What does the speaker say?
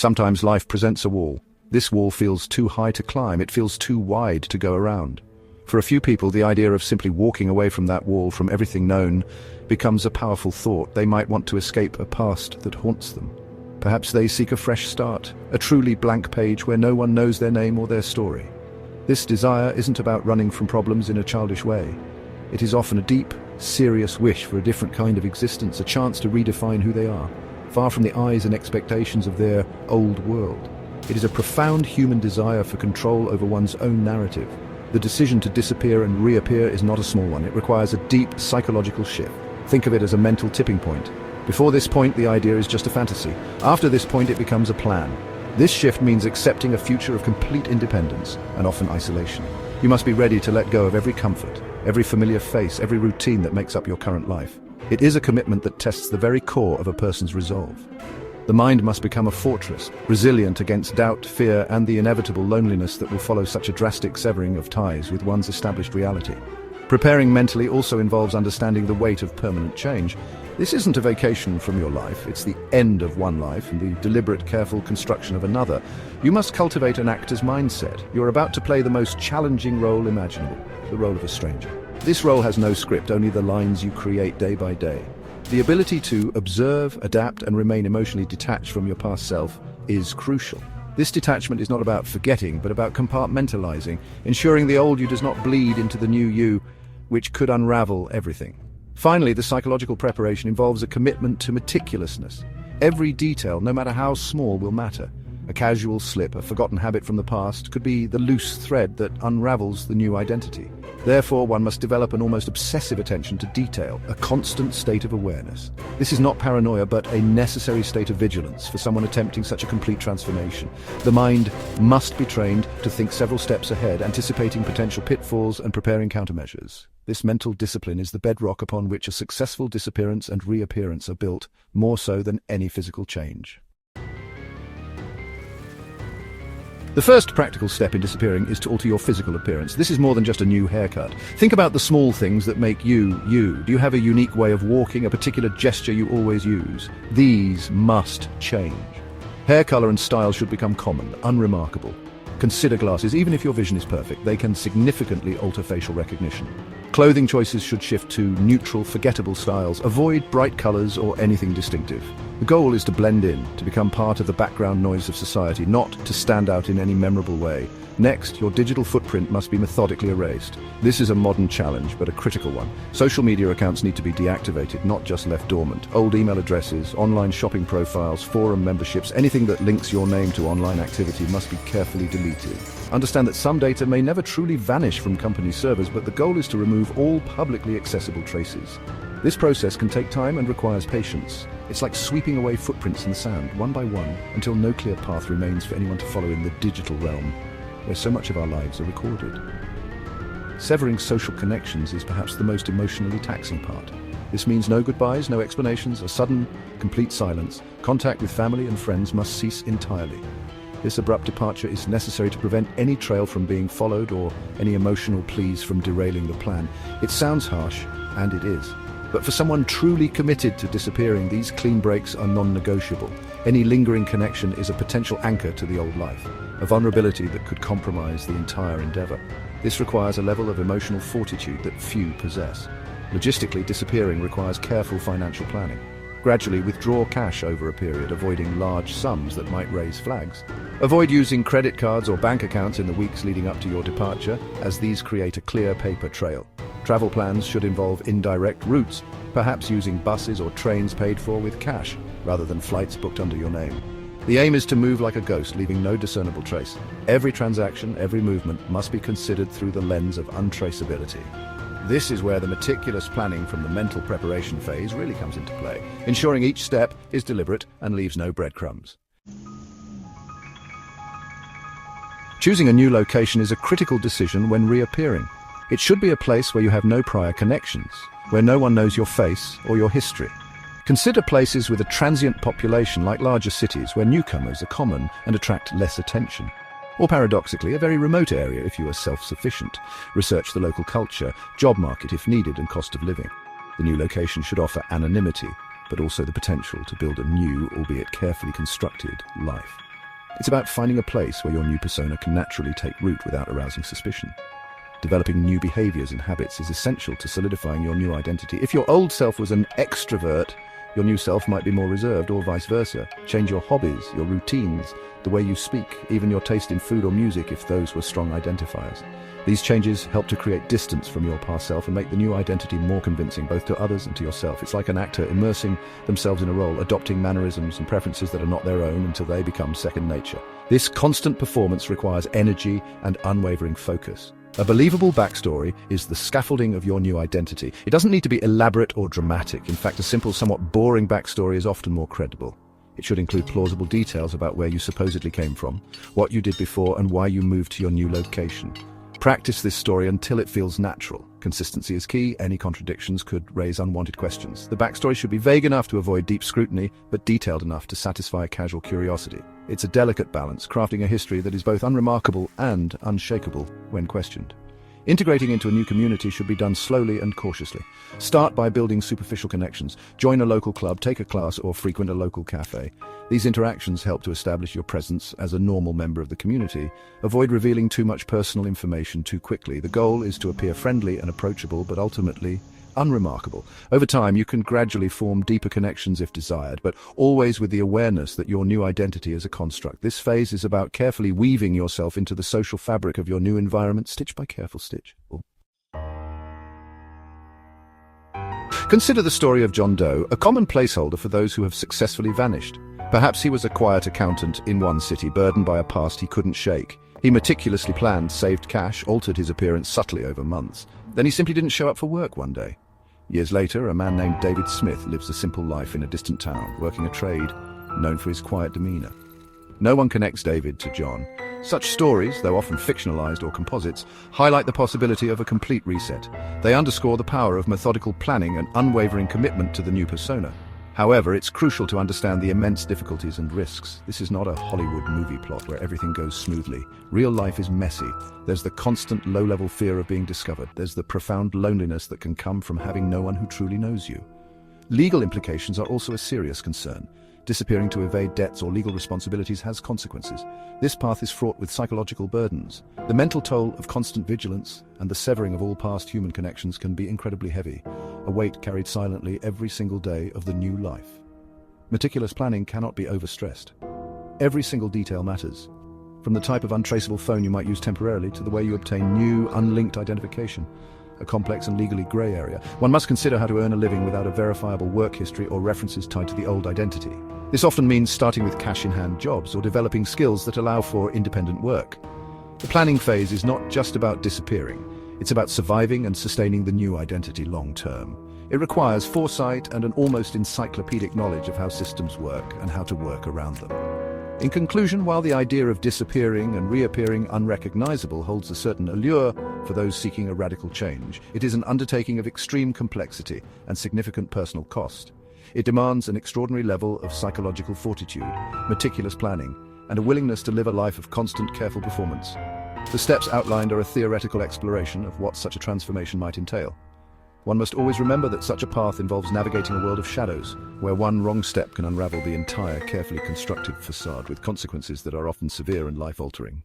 Sometimes life presents a wall. This wall feels too high to climb, it feels too wide to go around. For a few people, the idea of simply walking away from that wall, from everything known, becomes a powerful thought. They might want to escape a past that haunts them. Perhaps they seek a fresh start, a truly blank page where no one knows their name or their story. This desire isn't about running from problems in a childish way. It is often a deep, serious wish for a different kind of existence, a chance to redefine who they are, far from the eyes and expectations of their old world. It is a profound human desire for control over one's own narrative. The decision to disappear and reappear is not a small one. It requires a deep psychological shift. Think of it as a mental tipping point. Before this point, the idea is just a fantasy. After this point, it becomes a plan. This shift means accepting a future of complete independence and often isolation. You must be ready to let go of every comfort, every familiar face, every routine that makes up your current life. It is a commitment that tests the very core of a person's resolve. The mind must become a fortress, resilient against doubt, fear, and the inevitable loneliness that will follow such a drastic severing of ties with one's established reality. Preparing mentally also involves understanding the weight of permanent change. This isn't a vacation from your life, it's the end of one life and the deliberate, careful construction of another. You must cultivate an actor's mindset. You're about to play the most challenging role imaginable, the role of a stranger. This role has no script, only the lines you create day by day. The ability to observe, adapt, and remain emotionally detached from your past self is crucial. This detachment is not about forgetting, but about compartmentalizing, ensuring the old you does not bleed into the new you, which could unravel everything. Finally, the psychological preparation involves a commitment to meticulousness. Every detail, no matter how small, will matter. A casual slip, a forgotten habit from the past, could be the loose thread that unravels the new identity. Therefore, one must develop an almost obsessive attention to detail, a constant state of awareness. This is not paranoia, but a necessary state of vigilance for someone attempting such a complete transformation. The mind must be trained to think several steps ahead, anticipating potential pitfalls and preparing countermeasures. This mental discipline is the bedrock upon which a successful disappearance and reappearance are built, more so than any physical change. The first practical step in disappearing is to alter your physical appearance. This is more than just a new haircut. Think about the small things that make you, you. Do you have a unique way of walking, a particular gesture you always use? These must change. Hair color and style should become common, unremarkable. Consider glasses. Even if your vision is perfect, they can significantly alter facial recognition. Clothing choices should shift to neutral, forgettable styles. Avoid bright colors or anything distinctive. The goal is to blend in, to become part of the background noise of society, not to stand out in any memorable way. Next, your digital footprint must be methodically erased. This is a modern challenge, but a critical one. Social media accounts need to be deactivated, not just left dormant. Old email addresses, online shopping profiles, forum memberships, anything that links your name to online activity must be carefully deleted. Understand that some data may never truly vanish from company servers, but the goal is to remove all publicly accessible traces. This process can take time and requires patience. It's like sweeping away footprints in the sand, one by one, until no clear path remains for anyone to follow in the digital realm, where so much of our lives are recorded. Severing social connections is perhaps the most emotionally taxing part. This means no goodbyes, no explanations, a sudden, complete silence. Contact with family and friends must cease entirely. This abrupt departure is necessary to prevent any trail from being followed or any emotional pleas from derailing the plan. It sounds harsh, and it is. But for someone truly committed to disappearing, these clean breaks are non-negotiable. Any lingering connection is a potential anchor to the old life, a vulnerability that could compromise the entire endeavor. This requires a level of emotional fortitude that few possess. Logistically, disappearing requires careful financial planning. Gradually withdraw cash over a period, avoiding large sums that might raise flags. Avoid using credit cards or bank accounts in the weeks leading up to your departure, as these create a clear paper trail. Travel plans should involve indirect routes, perhaps using buses or trains paid for with cash, rather than flights booked under your name. The aim is to move like a ghost, leaving no discernible trace. Every transaction, every movement must be considered through the lens of untraceability. This is where the meticulous planning from the mental preparation phase really comes into play, ensuring each step is deliberate and leaves no breadcrumbs. Choosing a new location is a critical decision when reappearing. It should be a place where you have no prior connections, where no one knows your face or your history. Consider places with a transient population like larger cities where newcomers are common and attract less attention. Or paradoxically, a very remote area if you are self-sufficient. Research the local culture, job market if needed, and cost of living. The new location should offer anonymity, but also the potential to build a new, albeit carefully constructed, life. It's about finding a place where your new persona can naturally take root without arousing suspicion. Developing new behaviors and habits is essential to solidifying your new identity. If your old self was an extrovert, your new self might be more reserved, or vice versa. Change your hobbies, your routines, the way you speak, even your taste in food or music if those were strong identifiers. These changes help to create distance from your past self and make the new identity more convincing, both to others and to yourself. It's like an actor immersing themselves in a role, adopting mannerisms and preferences that are not their own until they become second nature. This constant performance requires energy and unwavering focus. A believable backstory is the scaffolding of your new identity. It doesn't need to be elaborate or dramatic. In fact, a simple, somewhat boring backstory is often more credible. It should include plausible details about where you supposedly came from, what you did before, and why you moved to your new location. Practice this story until it feels natural. Consistency is key. Any contradictions could raise unwanted questions. The backstory should be vague enough to avoid deep scrutiny, but detailed enough to satisfy casual curiosity. It's a delicate balance, crafting a history that is both unremarkable and unshakable when questioned. Integrating into a new community should be done slowly and cautiously. Start by building superficial connections. Join a local club, take a class, or frequent a local cafe. These interactions help to establish your presence as a normal member of the community. Avoid revealing too much personal information too quickly. The goal is to appear friendly and approachable, but ultimately unremarkable. Over time, you can gradually form deeper connections if desired, but always with the awareness that your new identity is a construct. This phase is about carefully weaving yourself into the social fabric of your new environment, stitch by careful stitch. Consider the story of John Doe, a common placeholder for those who have successfully vanished. Perhaps he was a quiet accountant in one city, burdened by a past he couldn't shake. He meticulously planned, saved cash, altered his appearance subtly over months. Then he simply didn't show up for work one day. Years later, a man named David Smith lives a simple life in a distant town, working a trade known for his quiet demeanor. No one connects David to John. Such stories, though often fictionalized or composites, highlight the possibility of a complete reset. They underscore the power of methodical planning and unwavering commitment to the new persona. However, it's crucial to understand the immense difficulties and risks. This is not a Hollywood movie plot where everything goes smoothly. Real life is messy. There's the constant low-level fear of being discovered. There's the profound loneliness that can come from having no one who truly knows you. Legal implications are also a serious concern. Disappearing to evade debts or legal responsibilities has consequences. This path is fraught with psychological burdens. The mental toll of constant vigilance and the severing of all past human connections can be incredibly heavy, a weight carried silently every single day of the new life. Meticulous planning cannot be overstressed. Every single detail matters, from the type of untraceable phone you might use temporarily to the way you obtain new, unlinked identification, a complex and legally grey area. One must consider how to earn a living without a verifiable work history or references tied to the old identity. This often means starting with cash-in-hand jobs or developing skills that allow for independent work. The planning phase is not just about disappearing. It's about surviving and sustaining the new identity long-term. It requires foresight and an almost encyclopedic knowledge of how systems work and how to work around them. In conclusion, while the idea of disappearing and reappearing unrecognizable holds a certain allure for those seeking a radical change, it is an undertaking of extreme complexity and significant personal cost. It demands an extraordinary level of psychological fortitude, meticulous planning, and a willingness to live a life of constant, careful performance. The steps outlined are a theoretical exploration of what such a transformation might entail. One must always remember that such a path involves navigating a world of shadows, where one wrong step can unravel the entire carefully constructed facade with consequences that are often severe and life-altering.